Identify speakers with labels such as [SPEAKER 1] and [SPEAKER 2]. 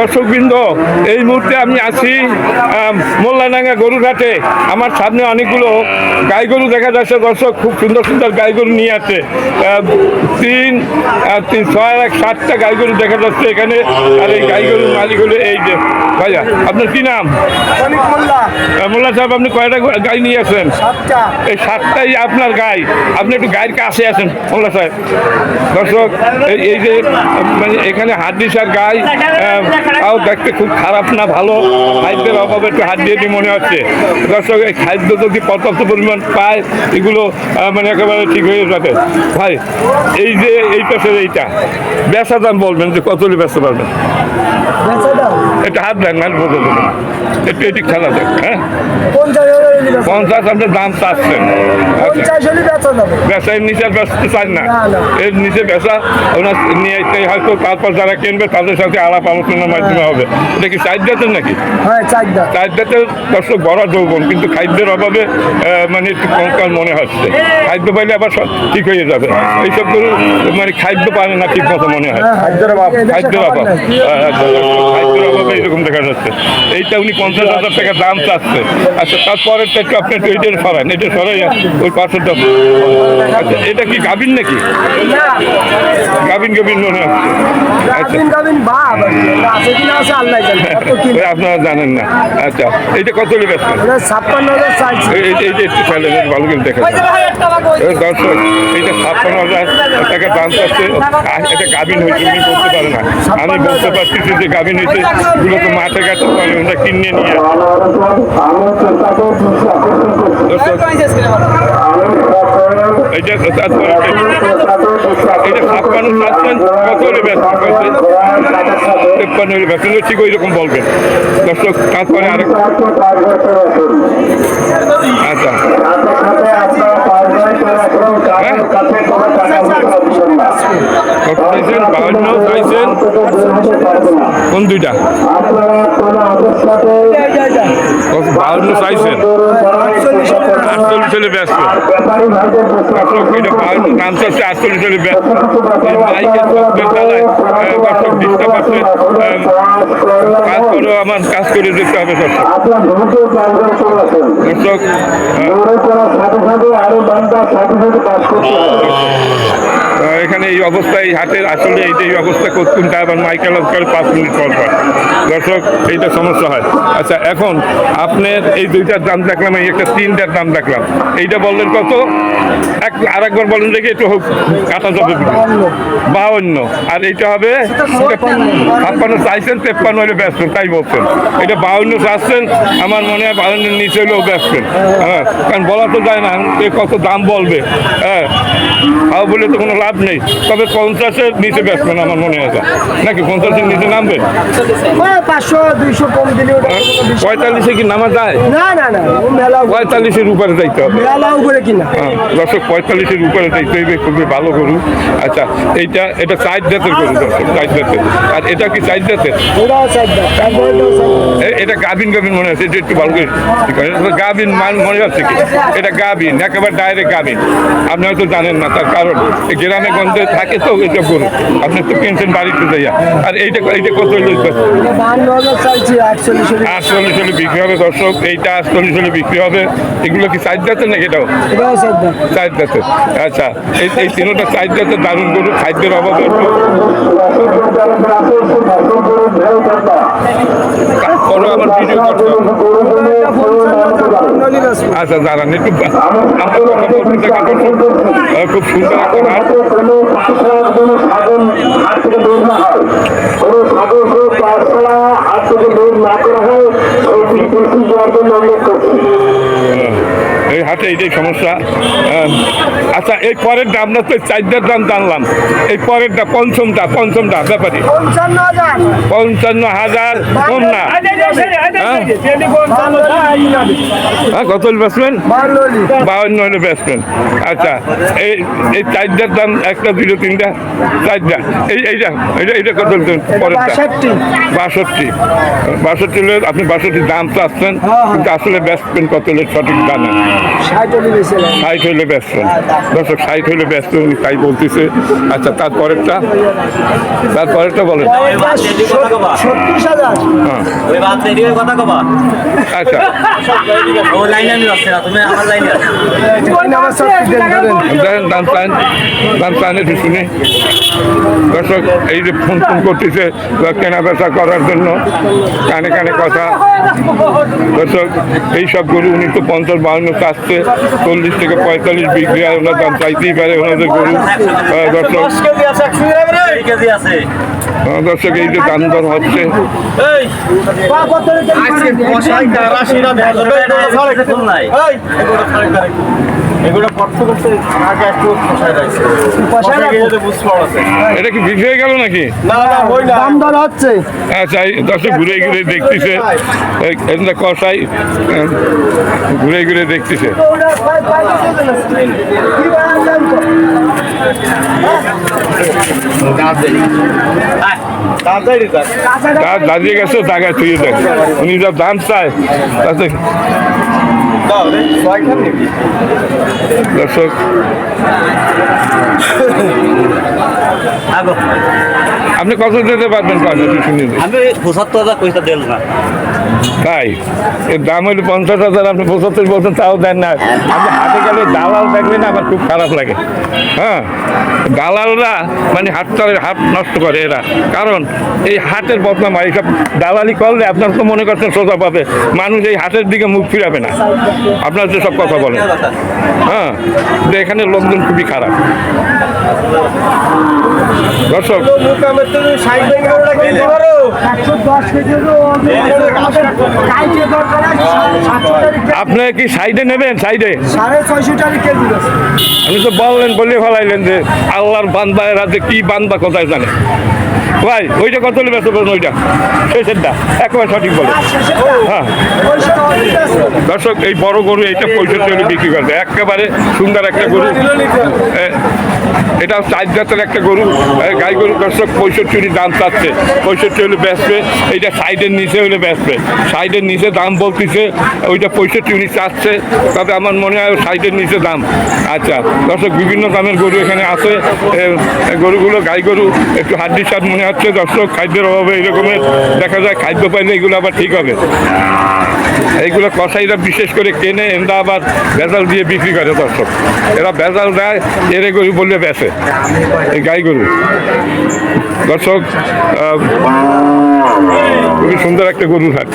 [SPEAKER 1] দর্শকবৃন্দ, এই মুহূর্তে আমি আছি মোল্লাডাঙ্গা গরুঘাটে। আমার সামনে অনেকগুলো গাই গরু দেখা যাচ্ছে দর্শক, খুব সুন্দর সুন্দর গাই গরু নিয়ে আছে। 7টা গাই গরু দেখা যাচ্ছে এখানে। আর এই গাই গরুর মালিক হলো এই যে ভাইয়া। আপনার কি নাম? মোল্লা সাহেব, আপনি কয়টা গাই নিয়ে আসেন? এই 7টাই আপনার গাই। আপনি একটু গায়ের কাছে আছেন মোল্লা সাহেব। দর্শক, এই যে মানে এখানে হাড্ডিসার গাই, তাও দেখতে খুব খারাপ না, ভালো। খাদ্যের অভাবে একটু হাত দিয়ে মনে হচ্ছে। দর্শক, এই খাদ্য যদি পর্যাপ্ত পরিমাণ পায়, এগুলো মানে একেবারে ঠিক হয়ে যাবে। ভাই, এই যে এই পাশের এইটা বেচা দাম বলবেন যে কত বেচতে পারবেন? এটা হাত দেন, মানে বোঝা যাবে না। একটু এটি খেলা দেন। হ্যাঁ, 50 আপনার দাম চাচ্ছেন। বেচার নিচে বেচতে চান না, এর নিচে বেচা ওনার নিয়ে হয়তো তারপর যারা কিনবে তাদের সাথে আলাপ আলোচনার মাধ্যমে হবে। এটা কি চার জাতের নাকি? চার জাতের দর্শক, বড় যৌবন, কিন্তু খাদ্যের অভাবে মানে একটু কঙ্কাল মনে হচ্ছে। খাদ্য পাইলে আবার সব ঠিক হয়ে যাবে। এইসব গরু মানে খাদ্য পারে না ঠিক মতো মনে হয়। খাদ্যের অভাব, খাদ্যের অভাবে এরকম দেখা যাচ্ছে। এইটা উনি 50,000 টাকা দাম চাচ্ছে। আচ্ছা, তারপরেরটা একটু আপনি এইটার সরান, এটা সরাই ওই পাশেরটা। আচ্ছা, এটা কি গাভিন নাকি? গাভিন মনে হচ্ছে। আচ্ছা, আপনারা জানেন না। আচ্ছা, এইটা কত বেচবেন? 56,000 এইটা একটু ফেলেন, ভালো করে দেখা দর্শক। এইটা 56,000 টাকা দাম চাচ্ছে। এটা গাভিন হয়েছে উনি বলতে পারে না। আমি বলতে পারছি যে গাভিন হয়েছে, এগুলো তো মাঠে ঘাটে পারে, ওরা কিনে নিয়ে এটা তারপরে এটা 56 চাচ্ছেন, কত হলে বেচবেন? 53 হলে বেচবেন, ঠিক ওই রকম বলবেন দর্শক। তারপরে আরেক আচ্ছা, কত চাইছেন? 52 চাইছেন। কোন দুইটা? 52 চাইছেন, 48 হলে ব্যস্ত। এটা 52 দাম চাচ্ছে, 48 হলে ব্যস্ত। তারপরেও আমার কাজ করে দিতে হবে দর্শক। এখানে এই অবস্থায় হাটের আসলে এই অবস্থা করতুন, আবার মাইকেল 5 মিনিট পর দর্শক, এইটা সমস্যা হয়। আচ্ছা, এখন আপনার এই দুইটার দাম দেখলাম, এই একটা 3টার দাম দেখলাম। এইটা বললেন কত? আরেকবার বলেন দেখি, একটু কাটা যাবে। 52। আর এইটা হবে 56 চাইছেন, 53 হলে বেচবেন, তাই বলছেন। এটা 52 চাচ্ছেন, আমার মনে হয় 52-এর নিচে হলেও বেচবেন। হ্যাঁ, কারণ বলা তো যায় না এ কত দাম বলবে। হ্যাঁ, তাও বলে তো কোনো লাভ নেই। তবে 50-এর নিচে বেচবেন আমার মনে হয়, নাকি 50-এর নিচে নামবেন? 45-এ কি নামা যায়? 45-এর উপরে যাইতে হবে। দর্শক, 45-এর উপরে যাইতে হবে, খুবই ভালো গরু। আচ্ছা, এটা 4 জাতের গরু দর্শক, 4 জাতের। আর এটা কি 4 জাতের? এটা গাভিন মনে হচ্ছে, এটা একটু ভালো করে গাভিন মনে হচ্ছে কি? এটা গাভিন, একেবারে ডাইরেক্ট গাভিন। আপনি হয়তো জানেন না, তার কারণ গ্রামে গঞ্জে থাকে তো এইসব গরু। আপনি তো কিনছেন বাড়িতে যাইয়া। আর এইটা কত হলে? 48 হলে বিক্রি হবে দর্শক। এইটা 48 হলে বিক্রি হবে। এগুলো কি 4 জাতের নাকি? এটাও 4 জাতের। আচ্ছা, এই 3টা 4 জাতের দারুণ গরু। খাদ্যের অভাবে তারপরে আমার ভিডিও করতে। আচ্ছা, দাঁড়ান একটু, খুব সুন্দর একটা হাট। এই হাটে এইটাই সমস্যা। আচ্ছা, এই পরের দাম না তো 4টার দাম জানলাম। এই পরেরটা পঞ্চমটা ব্যাপারী 55,000 কম না? হ্যাঁ, কত বেচবেন? 52 হলে বেচবেন। আচ্ছা, এই 4টার দাম 1টা 2টা 3টা 4টা। এইটা কত? পরেরটা 62 হলে আপনি 62 দাম চাচ্ছেন, কিন্তু আসলে বেচবেন কত হলে সঠিক দামে?
[SPEAKER 2] ষাট হলে বেশি লাগে।
[SPEAKER 1] 60 হইলে ব্যস্ত দর্শক, 60 হইলে ব্যস্ত উনি তাই বলতেছে। আচ্ছা, তারপরেরটা বলেন।
[SPEAKER 2] 37,000।
[SPEAKER 1] হ্যাঁ,
[SPEAKER 3] ওই বাদ দিয়ে দিবে কথা কবা।
[SPEAKER 1] আচ্ছা,
[SPEAKER 3] ও লাইনে আমি আসছে না, তুমি আমার লাইনে আসো।
[SPEAKER 2] আমার সব
[SPEAKER 1] দেখেন দাম চান একটু শুনে। দর্শক, এই যে ফোন করতেছে কেনা বেচা করার জন্য, কানে কানে কথা। দর্শক, এই সব গরু 1950-52 আসছে, 40 থেকে 45 বিক্রি হয়, ওনার দাম চাইতেই পারে ওনাদের গরু। দর্শক,
[SPEAKER 3] 10 কেজি আছে, 100 কেজি আছে।
[SPEAKER 1] দর্শক, এই যে দাম দর হচ্ছে,
[SPEAKER 3] এই আজকে বসাইটা রাশিটা ফুল নাই। এগুলো কষ্ট করতে আগে একটু বসাই রাখছে। বুঝতে পারছে
[SPEAKER 1] এটা কি বিক্রি হয়ে গেল নাকি?
[SPEAKER 3] না না হই না।
[SPEAKER 2] দাম দর হচ্ছে।
[SPEAKER 1] আচ্ছা, এই দর্শক ঘুরে ঘুরে দেখতেছে, এটা কষাই ঘুরে ঘুরে দেখতেছে। তার দাঁড়িয়ে গেছে, জায়গায় থুয়ে দেয়। উনি যা দাম চায় তাতে দর্শক, আপনি কত দিতে পারবেন? শুনি
[SPEAKER 3] আমি 75,000 পয়সা দিল না।
[SPEAKER 1] তাই এর দাম হইলে 50,000, আপনি 75 বলছেন, তাও দেন না। আপনি হাটে গেলে দালাল দেখলে না আমার খুব খারাপ লাগে। হ্যাঁ, দালালরা মানে হাট নষ্ট করে এরা, কারণ এই হাটের বদনাম হয়। এইসব দালালি করলে আপনার তো মনে করছেন সোজা পাবে, মানুষ এই হাটের দিকে মুখ ফিরাবে না। আপনার যে সব কথা বলেন, হ্যাঁ, কিন্তু এখানে লোকজন খুবই খারাপ। দর্শক,
[SPEAKER 2] 110 কেজি
[SPEAKER 1] আপনি কি সাইডে নেবেন? সাইডে
[SPEAKER 2] 650 টাকা কেজি।
[SPEAKER 1] আপনি তো বললেন, বলে ফেলাইলেন যে আল্লাহর বান্দা, এরা যে কি বান্দা কোথায় জানে। ভাই, ওইটা কত হলে ব্যস্ত করেন? ওইটা শেষেরটা একেবারে সঠিক বলে। হ্যাঁ, দর্শক, এই বড় গরু এইটা 65 হলে বিক্রি করবে, একেবারে সুন্দর একটা গরু। এটা 4 জাতের একটা গরু, গাই গরু। দর্শক, 65 দাম চাচ্ছে, 65 হলে বেচবে। এইটা সাইডের নিচে হলে বেচবে, সাইডের নিচে দাম বলতেছে, ওইটা 65 উনি চাচ্ছে, তবে আমার মনে হয় সাইডের নিচে দাম। আচ্ছা দর্শক, বিভিন্ন দামের গরু এখানে আছে। গরুগুলো গাই গরু, একটু হাড্ডির স্বাদ মনে হচ্ছে। দর্শক, খাদ্যের অভাবে এইরকমের দেখা যায়, খাদ্য পাইলে এগুলো আবার ঠিক হবে। এইগুলো কসাইরা বিশেষ করে কেনে, এরা আবার ভেজাল দিয়ে বিক্রি করে। দর্শক, এরা ভেজাল দেয়, এরে গরু বললে বেচে, এই গাই গরু। দর্শক, খুবই সুন্দর একটা গরু হাট।